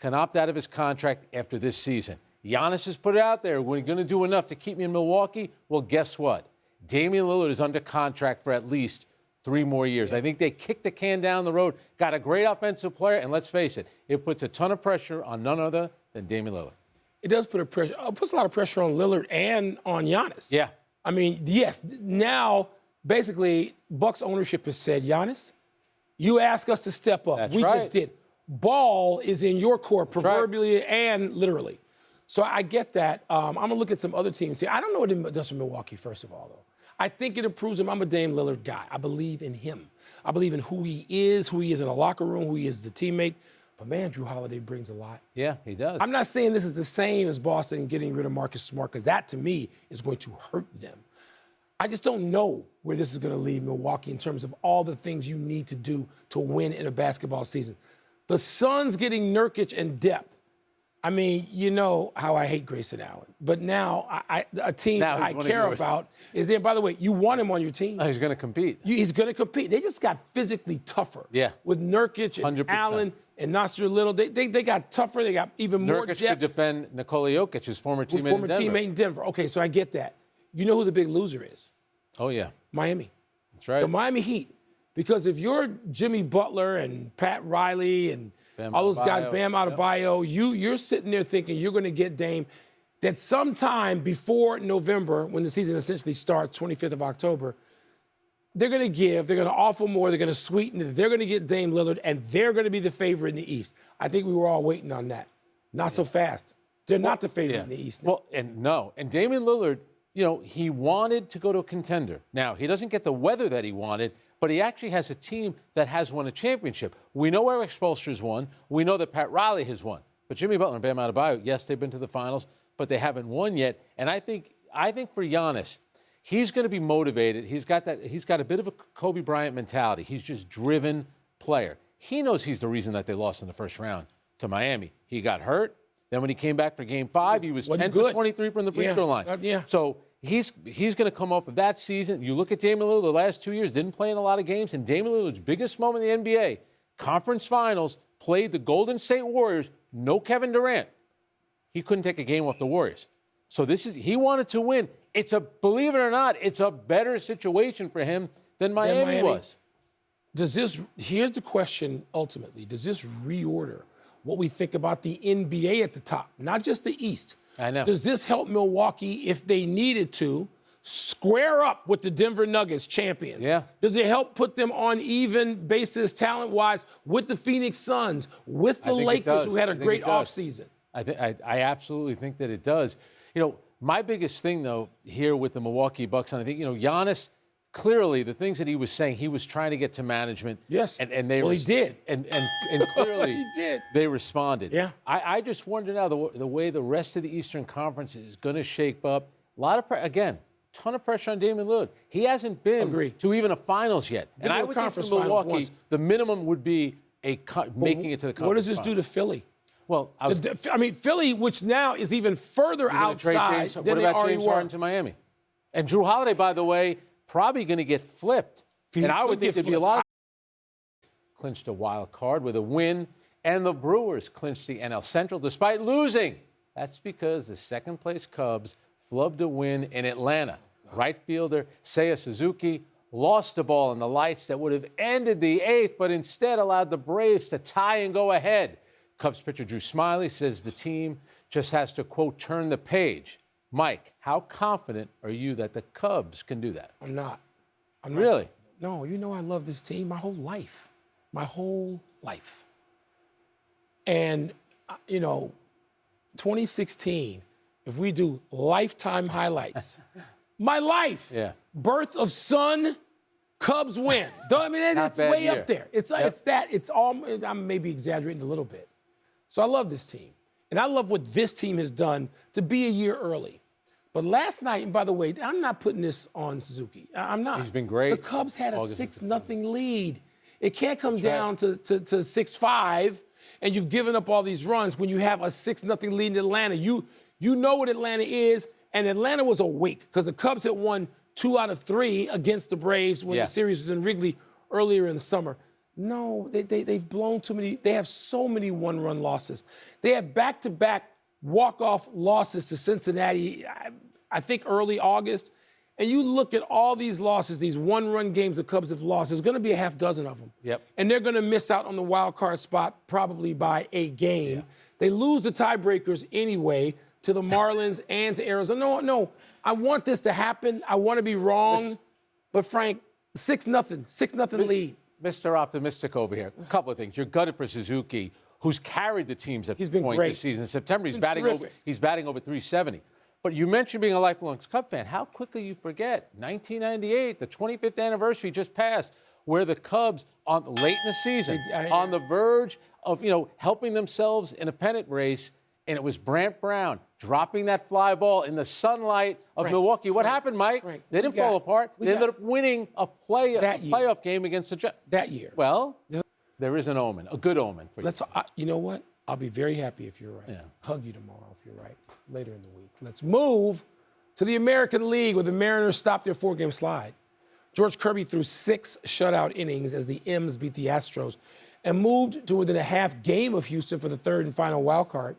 can opt out of his contract after this season. Giannis has put it out there. We're going to do enough to keep me in Milwaukee. Well, guess what? Damian Lillard is under contract for at least 3 more years. Yeah. I think they kicked the can down the road, got a great offensive player, and let's face it, it puts a ton of pressure on none other than Damian Lillard. It does put it puts a lot of pressure on Lillard and on Giannis. Yeah. I mean, yes, now basically Bucks ownership has said, Giannis, you ask us to step up. That's we right. just did. Ball is in your court, proverbially right. and literally. So I get that. I'm going to look at some other teams here. I don't know what it does for Milwaukee, first of all, though. I think it improves him. I'm a Dame Lillard guy. I believe in him. I believe in who he is in the locker room, who he is as a teammate. But, man, Drew Holiday brings a lot. Yeah, he does. I'm not saying this is the same as Boston getting rid of Marcus Smart, because that, to me, is going to hurt them. I just don't know where this is going to leave Milwaukee in terms of all the things you need to do to win in a basketball season. The Suns getting Nurkic and depth. I mean, you know how I hate Grayson Allen. But now a team I care about is there. By the way, you want him on your team. Oh, he's going to compete. He's going to compete. They just got physically tougher. Yeah. With Nurkic and 100%. Allen and Nasir Little. They got tougher. They got even more depth. Nurkic could defend Nikola Jokic, his former teammate in Denver. Okay, so I get that. You know who the big loser is? Oh, yeah. Miami. That's right. The Miami Heat. Because if you're Jimmy Butler and Pat Riley and all those guys, Bam Adebayo, you're sitting there thinking you're going to get Dame, that sometime before November, when the season essentially starts, 25th of October, they're going to offer more, they're going to sweeten it, they're going to get Dame Lillard, and they're going to be the favorite in the East. I think we were all waiting on that. Not so fast. They're not the favorite in the East. Well, and Damian Lillard, you know, he wanted to go to a contender. Now, he doesn't get the weather that he wanted, but he actually has a team that has won a championship. We know Eric Spoelstra's won. We know that Pat Riley has won. But Jimmy Butler and Bam Adebayo, yes, they've been to the finals, but they haven't won yet. And I think for Giannis, he's going to be motivated. He's got a bit of a Kobe Bryant mentality. He's just driven player. He knows he's the reason that they lost in the first round to Miami. He got hurt. Then when he came back for Game 5, he was 10 for 23 from the free throw line. So he's going to come up with that season. You look at Damian Lillard the last 2 years, didn't play in a lot of games, and Damian Lillard's biggest moment in the NBA, conference finals, played the Golden State Warriors, no Kevin Durant. He couldn't take a game off the Warriors. So he wanted to win. Believe it or not, it's a better situation for him than Miami was. Here's the question ultimately, does this reorder what we think about the NBA at the top, not just the East? I know. Does this help Milwaukee, if they needed to, square up with the Denver Nuggets champions? Yeah. Does it help put them on even basis talent-wise with the Phoenix Suns, with the Lakers, who had a great offseason? I absolutely think that it does. You know, my biggest thing, though, here with the Milwaukee Bucks, and I think, you know, Giannis, clearly, the things that he was saying, he was trying to get to management. Yes. And he did. And clearly, he did. They responded. Yeah. I just wonder now the way the rest of the Eastern Conference is going to shape up. A lot of ton of pressure on Damian Lillard. He hasn't been to even a finals yet. And I would think for Milwaukee, the minimum would be making it to the conference. What does this do to Philly? Well, Philly, which now is even further outside than what they about already James were. Harden to Miami? And Drew Holiday, by the way, probably going to get flipped. And I would think there'd be a lot of clinched a wild card with a win, and the Brewers clinched the NL Central despite losing. That's because the second-place Cubs flubbed a win in Atlanta. Right fielder Seiya Suzuki lost the ball in the lights that would have ended the eighth, but instead allowed the Braves to tie and go ahead. Cubs pitcher Drew Smyly says the team just has to, quote, turn the page. Mike, how confident are you that the Cubs can do that? I'm not. Really? No, you know I love this team my whole life. My whole life. And, you know, 2016, if we do lifetime highlights, my life, birth of son, Cubs win. I mean, it's way up there. It's I'm maybe exaggerating a little bit. So I love this team. And I love what this team has done to be a year early. But last night, and by the way, I'm not putting this on Suzuki. I'm not. He's been great. The Cubs had a 6-0 lead. It can't come down to 6-5, and you've given up all these runs when you have a 6-0 lead in Atlanta. You know what Atlanta is, and Atlanta was awake because the Cubs had won 2 out of 3 against the Braves when the series was in Wrigley earlier in the summer. No, they've blown too many. They have so many one-run losses. They have back-to-back walk-off losses to Cincinnati, I think early August. And you look at all these losses, these one-run games the Cubs have lost, there's going to be a half dozen of them. Yep. And they're going to miss out on the wild card spot probably by a game. Yeah. They lose the tiebreakers anyway to the Marlins and to Arizona. No, I want this to happen. I want to be wrong. But Frank, 6-0 lead. Mr. Optimistic over here. A couple of things. You're gutted for Suzuki, who's carried the teams at He's this been point great. this season. In September, he's batting terrific. over 370. But you mentioned being a lifelong Cub fan. How quickly you forget 1998, the 25th anniversary just passed, where the Cubs late in the season, on the verge of helping themselves in a pennant race, and it was Brant Brown dropping that fly ball in the sunlight of Milwaukee. What happened, Mike? They didn't fall apart. They ended up winning a playoff game against the Jets. That year. Well, there is an omen, a good omen for you. You know what? I'll be very happy if you're right. Yeah. Hug you tomorrow if you're right, later in the week. Let's move to the American League, where the Mariners stopped their 4-game slide. George Kirby threw 6 shutout innings as the M's beat the Astros and moved to within a half game of Houston for the third and final wild card.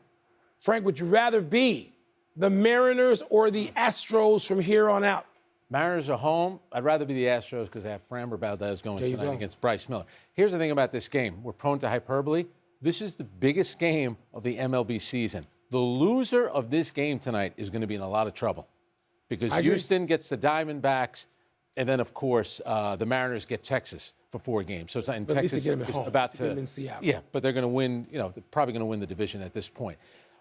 Frank, would you rather be the Mariners or the Astros from here on out? Mariners are home. I'd rather be the Astros because they have Framber Valdez going tonight against Bryce Miller. Here's the thing about this game. We're prone to hyperbole. This is the biggest game of the MLB season. The loser of this game tonight is going to be in a lot of trouble because Houston gets the Diamondbacks, and then, of course, the Mariners get Texas for 4 games. So it's not in But Texas. at least they get them at home. About Get them in Seattle. Yeah, but they're going to win. They're probably going to win the division at this point.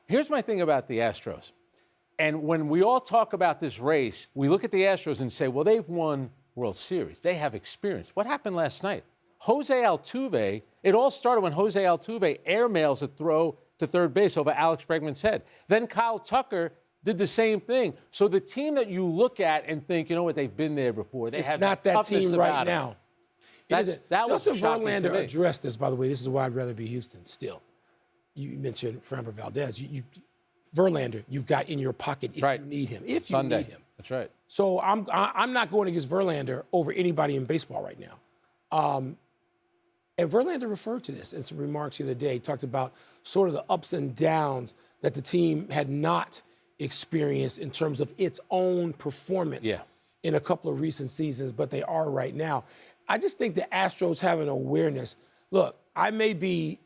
Here's my thing about the Astros. And when we all talk about this race, we look at the Astros and say, well, they've won World Series. They have experience. What happened last night? Jose Altuve, it all started when Jose Altuve airmails a throw to third base over Alex Bregman's head. Then Kyle Tucker did the same thing. So the team that you look at and think, you know what, they've been there before. They have not that toughness team about right them. now. That was Justin shocking to Verlander me. addressed this, by the way. This is why I'd rather be Houston still. You mentioned Framber Valdez. Verlander, you've got in your pocket if you need him. If you need him. That's right. So I'm not going against Verlander over anybody in baseball right now. And Verlander referred to this in some remarks the other day. He talked about sort of the ups and downs that the team had not experienced in terms of its own performance in a couple of recent seasons, but they are right now. I just think the Astros have an awareness. Look, I may be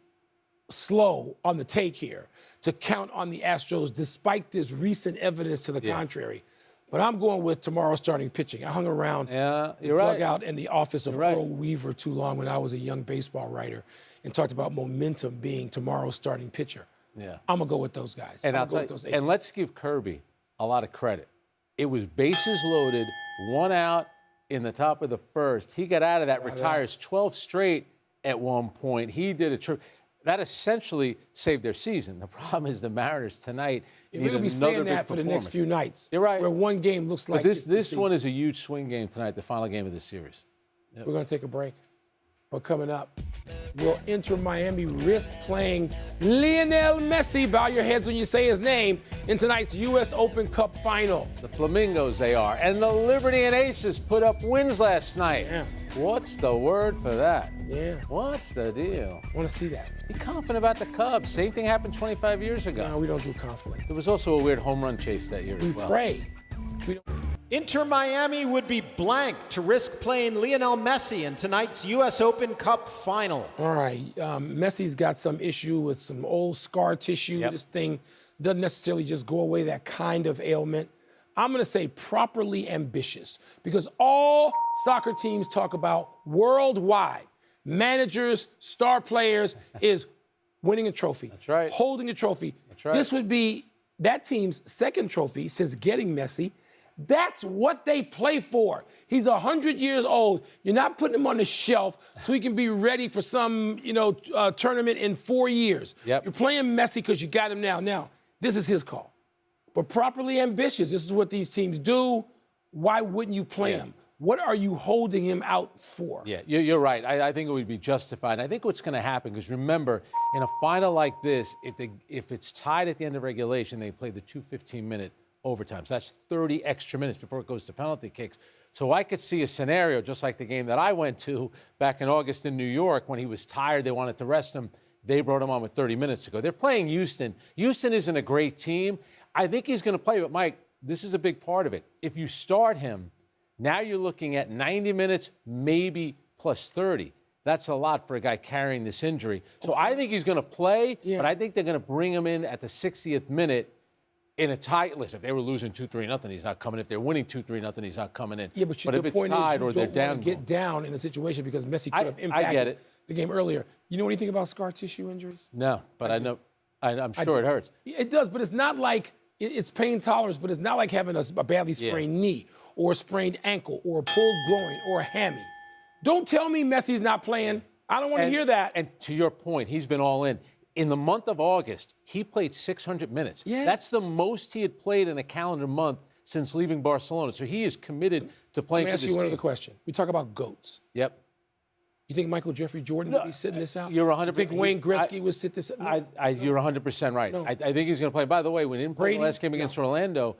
slow on the take here to count on the Astros despite this recent evidence to the contrary. But I'm going with tomorrow's starting pitching. I hung around the dugout in the office of Earl Weaver too long when I was a young baseball writer and talked about momentum being tomorrow's starting pitcher. Yeah. I'm going to go with those guys. And and let's give Kirby a lot of credit. It was bases loaded, 1 out in the top of the first. He got out of that, retires 12 straight at one point. He did a trip. That essentially saved their season. The problem is the Mariners tonight need another big performance. We're going to be saying that for the next few nights. You're right. Where one game looks like this one is a huge swing game tonight, the final game of the series. We're going to take a break. But coming up, will Inter Miami risk playing Lionel Messi? Bow your heads when you say his name in tonight's U.S. Open Cup final. The Flamingos, they are. And the Liberty and Aces put up wins last night. Yeah. What's the word for that? Yeah. What's the deal? I want to see that. Be confident about the Cubs. Same thing happened 25 years ago. No, we don't do confidence. There was also a weird home run chase that year as well. We pray. Inter Miami would be blank to risk playing Lionel Messi in tonight's U.S. Open Cup final. All right. Messi's got some issue with some old scar tissue. This thing doesn't necessarily just go away, that kind of ailment. I'm going to say properly ambitious, because all soccer teams talk about worldwide, managers, star players, is winning a trophy. That's right. Holding a trophy. That's right. This would be that team's second trophy since getting Messi. That's what they play for. He's 100 years old. You're not putting him on the shelf so he can be ready for some, tournament in 4 years. Yep. You're playing Messi because you got him now. Now, this is his call. But properly ambitious, this is what these teams do. Why wouldn't you play him? What are you holding him out for? Yeah, you're right. I think it would be justified. I think what's going to happen, because remember, in a final like this, if it's tied at the end of regulation, they play the 2 15-minute overtimes. That's 30 extra minutes before it goes to penalty kicks. So I could see a scenario just like the game that I went to back in August in New York when he was tired. They wanted to rest him. They brought him on with 30 minutes to go. They're playing Houston. Houston isn't a great team. I think he's going to play, but Mike, this is a big part of it. If you start him, now you're looking at 90 minutes, maybe plus 30. That's a lot for a guy carrying this injury. So I think he's going to play, but I think they're going to bring him in at the 60th minute in a tight list. If they were losing 2-3-0, he's not coming. If they're winning 2-3-0, he's not coming in. Yeah, but if it's tied or they're down, get down in a situation because Messi could have impacted I get it. the game earlier. You know anything about scar tissue injuries? No, but I know. I'm sure it hurts. It does, but it's not like it's pain tolerance. But it's not like having a badly sprained knee or a sprained ankle or a pulled groin or a hammy. Don't tell me Messi's not playing. I don't want to hear that. And to your point, he's been all in. In the month of August, he played 600 minutes. Yes. That's the most he had played in a calendar month since leaving Barcelona. So he is committed to playing for this team. Let me ask you one other question. We talk about GOATs. Yep. You think Michael Jeffrey Jordan would be sitting this out? You're 100%. You think Wayne Gretzky would sit this out? No. You're 100% right. No. I think he's going to play. By the way, when he didn't play the last game against Orlando,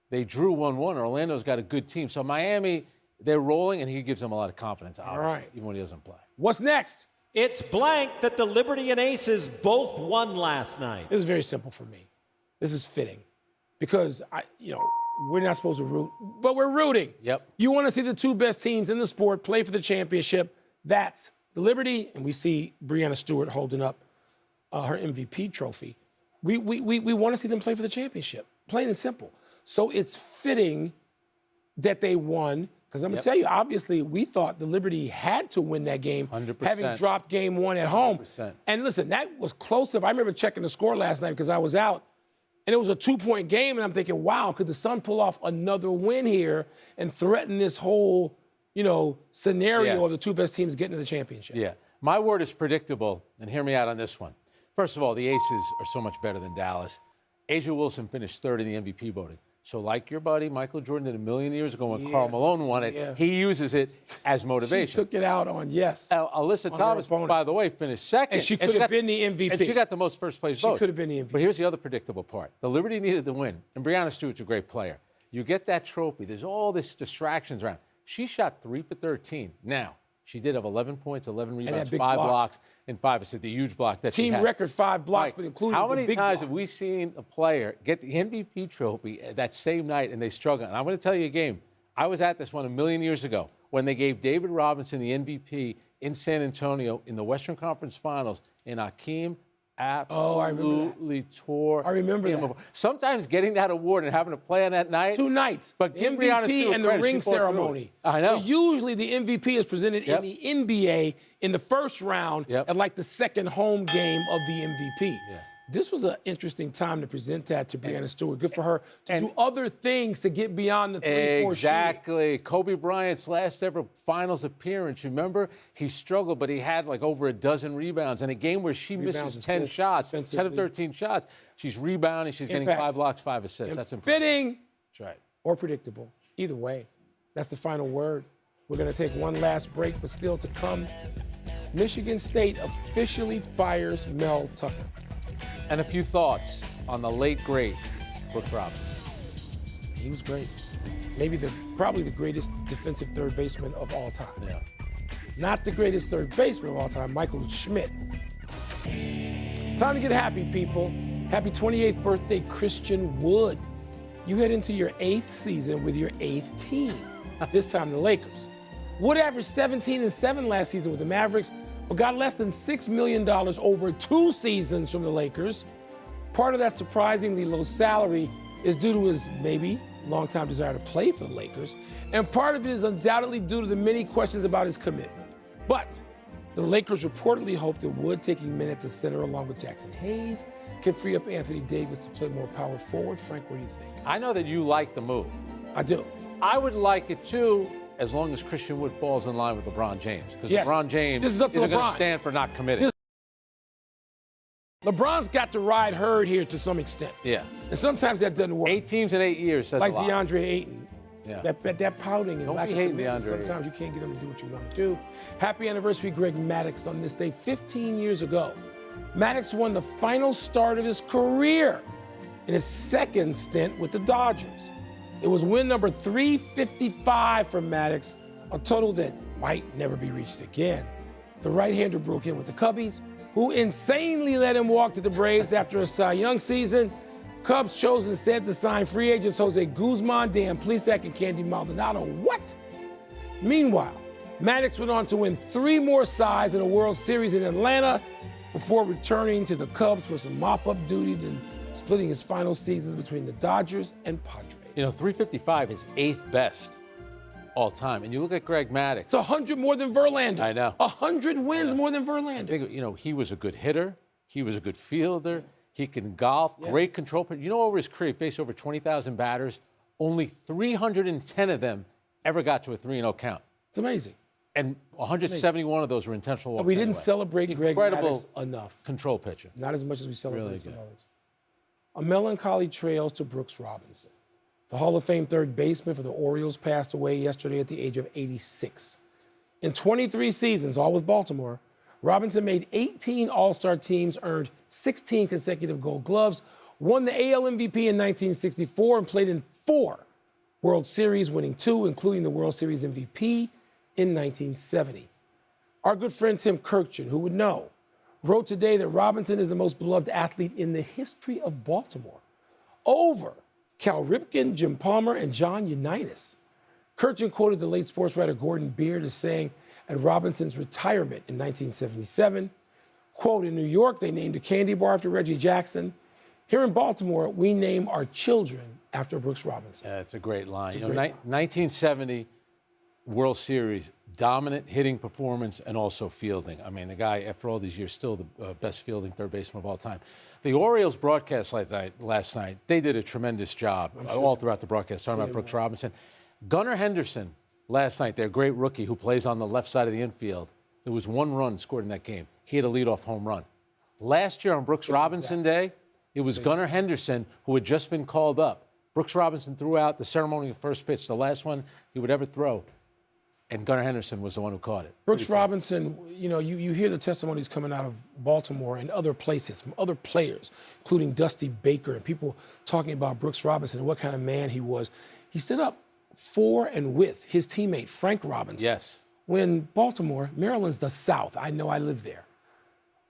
they drew 1-1. Orlando's got a good team. So Miami, they're rolling, and he gives them a lot of confidence, obviously, even when he doesn't play. What's next? It's blank that the Liberty and Aces both won last night. This is very simple for me. This is fitting because we're not supposed to root, but we're rooting. Yep. You want to see the two best teams in the sport play for the championship. That's the Liberty, and we see Breanna Stewart holding up her MVP trophy. We want to see them play for the championship, plain and simple. So it's fitting that they won. Because I'm going to tell you, obviously, we thought the Liberty had to win that game, 100%. having dropped game one at home. 100%. And listen, that was close. I remember checking the score last night because I was out, and it was a 2-point game, and I'm thinking, wow, could the Sun pull off another win here and threaten this whole, scenario of the two best teams getting to the championship? Yeah. My word is predictable, and hear me out on this one. First of all, the Aces are so much better than Dallas. Asia Wilson finished third in the MVP voting. So like your buddy Michael Jordan did a million years ago when Karl Malone won it, he uses it as motivation. She took it out on, Alyssa Thomas, by the way, finished second. And she could have been the MVP. And she got the most first-place votes. She could have been the MVP. But here's the other predictable part. The Liberty needed the win, and Breanna Stewart's a great player. You get that trophy. There's all this distractions around. She shot 3 for 13. Now, she did have 11 points, 11 rebounds, 5 blocks, and 5 assists, the huge block that she had. Team record 5 blocks, but including how the many big times block. have we seen a player get the MVP trophy that same night and they struggle? And I'm going to tell you a game. I was at this one a million years ago when they gave David Robinson the MVP in San Antonio in the Western Conference Finals, and Hakeem absolutely tore. I remember him that. apart. Sometimes getting that award and having to play on that night. 2 nights. But the give Breanna MVP Stewart and the credit. ring She fought through it. ceremony. I know. Well, usually the MVP is presented in the NBA in the first round at like the second home game of the MVP. This was an interesting time to present that to Breanna Stewart. Good for her to do other things to get beyond the 3-4 Exactly. Kobe Bryant's last ever finals appearance. Remember? He struggled, but he had like over a dozen rebounds. In a game where she misses 10 shots, 10 of 13 shots, she's rebounding. She's getting 5 blocks, 5 assists. That's impressive. Fitting. That's right. Or predictable. Either way. That's the final word. We're going to take one last break, but still to come, Michigan State officially fires Mel Tucker. And a few thoughts on the late, great Brooks Robinson. He was great. Maybe probably the greatest defensive third baseman of all time. Yeah. Not the greatest third baseman of all time, Michael Schmidt. Time to get happy, people. Happy 28th birthday, Christian Wood. You head into your 8th season with your 8th team, this time the Lakers. Wood averaged 17-7 last season with the Mavericks, but got less than $6 million over 2 seasons from the Lakers. Part of that surprisingly low salary is due to his maybe longtime desire to play for the Lakers, and part of it is undoubtedly due to the many questions about his commitment. But the Lakers reportedly hope that Wood taking minutes at center along with Jackson Hayes can free up Anthony Davis to play more power forward. Frank, what do you think? I know that you like the move. I do. I would like it too, as long as Christian Wood falls in line with LeBron James. Because LeBron James isn't going to stand for not committing. LeBron's got to ride herd here to some extent. Yeah. And sometimes that doesn't work. 8 teams in 8 years says like a lot. DeAndre Ayton. Yeah. That pouting and Don't lack be of hating commitment. DeAndre. Sometimes you can't get him to do what you want to do. Happy anniversary, Greg Maddux, on this day 15 years ago. Maddux won the final start of his career in his second stint with the Dodgers. It was win number 355 for Maddox, a total that might never be reached again. The right-hander broke in with the Cubbies, who insanely let him walk to the Braves after a Cy Young season. Cubs chose instead to sign free agents Jose Guzman, Dan Plesac, and Candy Maldonado. What? Meanwhile, Maddox went on to win 3 more Cys in a World Series in Atlanta before returning to the Cubs for some mop-up duty, then splitting his final seasons between the Dodgers and Padres. You know, 355 is 8th best all time. And you look at Greg Maddux. It's 100 more than Verlander. I know. 100 wins more than Verlander. You know, he was a good hitter. He was a good fielder. He can golf. Yes. Great control. You know, over his career, he faced over 20,000 batters. Only 310 of them ever got to a 3-0 count. It's amazing. And 171 of those were intentional walks. We didn't anyway. celebrate Greg Maddux enough. Control pitcher. Not as much as we celebrate Really some good. others. A melancholy trails to Brooks Robinson. The Hall of Fame third baseman for the Orioles passed away yesterday at the age of 86. In 23 seasons, all with Baltimore, Robinson made 18 All-Star teams, earned 16 consecutive Gold Gloves, won the AL MVP in 1964, and played in 4 World Series, winning 2, including the World Series MVP in 1970. Our good friend Tim Kirkjian, who would know, wrote today that Robinson is the most beloved athlete in the history of Baltimore, over Cal Ripken, Jim Palmer, and John Unitas. Kirkjian quoted the late sports writer Gordon Beard as saying at Robinson's retirement in 1977, quote, "In New York, they named a candy bar after Reggie Jackson. Here in Baltimore, we name our children after Brooks Robinson." That's a great line. It's a You know, great line. 1970 World Series, dominant hitting performance and also fielding. I mean, the guy, after all these years, still the best fielding third baseman of all time. The Orioles broadcast last night, they did a tremendous job all throughout the broadcast, talking about Brooks Robinson. Gunnar Henderson last night, their great rookie who plays on the left side of the infield, there was 1 run scored in that game. He had a leadoff home run. Last year on Brooks Robinson Day, it was Gunnar Henderson who had just been called up. Brooks Robinson threw out the ceremonial first pitch, the last one he would ever throw. And Gunnar Henderson was the one who caught it. Brooks Robinson, you know, you hear the testimonies coming out of Baltimore and other places from other players, including Dusty Baker, and people talking about Brooks Robinson and what kind of man he was. He stood up for and with his teammate, Frank Robinson. Yes. When Baltimore, Maryland's the South, I know I live there,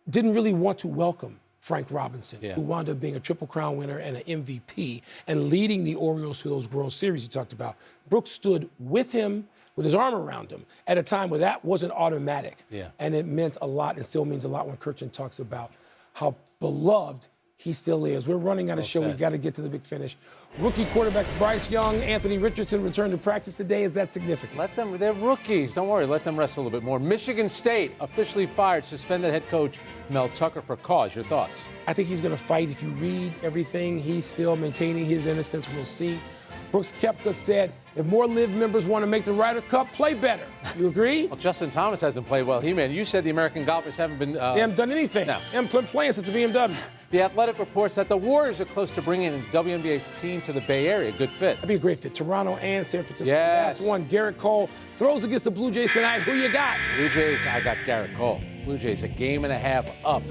didn't really want to welcome Frank Robinson, who wound up being a Triple Crown winner and an MVP and leading the Orioles to those World Series you talked about. Brooks stood with him, with his arm around him, at a time where that wasn't automatic. Yeah. And it meant a lot and still means a lot when Kirkjian talks about how beloved he still is. We're running out of show. We've got to get to the big finish. Rookie quarterbacks Bryce Young, Anthony Richardson returned to practice today. Is that significant? Let them, they're rookies. Don't worry, let them rest a little bit more. Michigan State officially fired suspended head coach Mel Tucker for cause. Your thoughts? I think he's going to fight. If you read everything, he's still maintaining his innocence. We'll see. Brooks Koepka said, if more Live members want to make the Ryder Cup, play better. You agree? Well, Justin Thomas hasn't played well. You said the American golfers haven't been... They haven't done anything. No. They haven't been playing since the BMW. The Athletic reports that the Warriors are close to bringing a WNBA team to the Bay Area. Good fit. That'd be a great fit. Toronto and San Francisco. Yes. Last one, Garrett Cole throws against the Blue Jays tonight. Who you got? Blue Jays, I got Garrett Cole. Blue Jays, a game and a half up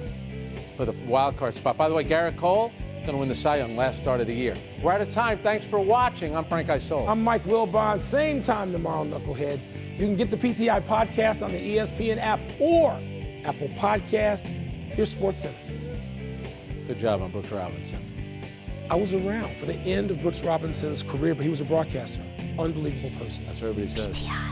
for the wild card spot. By the way, Garrett Cole going to win the Cy Young last start of the year. We're out of time. Thanks for watching. I'm Frank Isola. I'm Mike Wilbon. Same time tomorrow, Knuckleheads. You can get the PTI podcast on the ESPN app or Apple Podcast. Here's SportsCenter. Good job on Brooks Robinson. I was around for the end of Brooks Robinson's career, but he was a broadcaster. Unbelievable person. That's what everybody says. PTI.